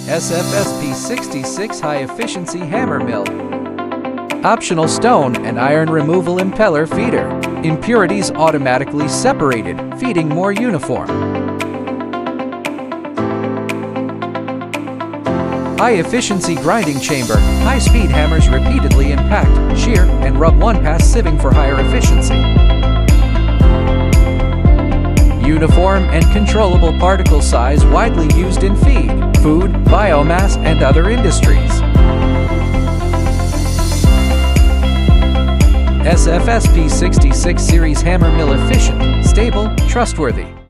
SFSP66 high-efficiency hammer mill. Optional stone and iron removal impeller feeder. Impurities automatically separated, feeding more uniform. High-efficiency grinding chamber. High-speed hammers repeatedly impact, shear, and rub one-pass sieving for higher efficiency. Uniform and controllable particle size widely used in feed, food, biomass, and other industries. SFSP66 series hammer mill efficient, stable, trustworthy.